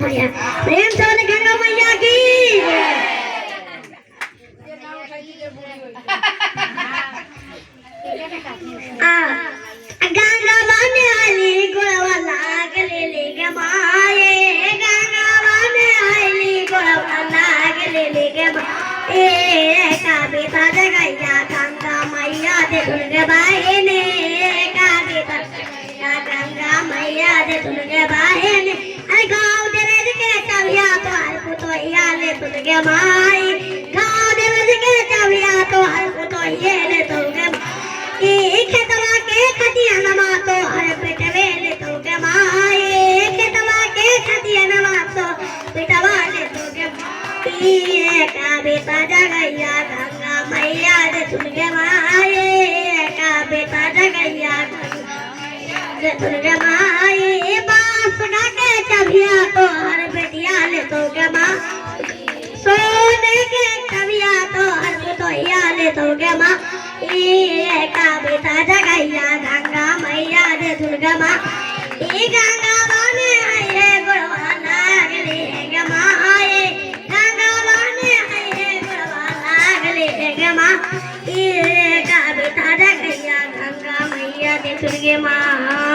बोलिए प्रेम से बोले गंगा मैया की गंगा बाने आली गोड़वा लागले ले गे माए गंगा बाने आली गोड़वा लागले ले गे माए का बेटा जगैया गंगा मैया दे दुर्गे बाई ने का बेटा गंगा मैया दे दुर्गे बाई ने अरे गाँव दे के चविया तो हर पुतोहिया ले दुर्गे माई गाँव दे के चविया तो हर पुतोहिया ले दुर्गे माई खेतवा के खतिया नमा तो हर पेटवे ले दुर्गे माई खेतवा के खतिया नमा तो पेटवा ले दुर्गे माई का बेटा जगैया गंगा मैया दे दुर्गे माई का बेटा जगैया दुर्गे माई बांस का के चबिया तो हर बेटिया ले दुर्गे माँ सोने के चबिया तो हर पुतोहिया ले दुर्गे माँ का बेटा जगैया गंगा मैया दे दुर्गे माँ गंगा बाने आए गोड़वा लागले गे माँ गंगा बाने आए गोड़वा लागले गे माँ का बेटा जगैया गंगा मैया दे दुर्गे माँ।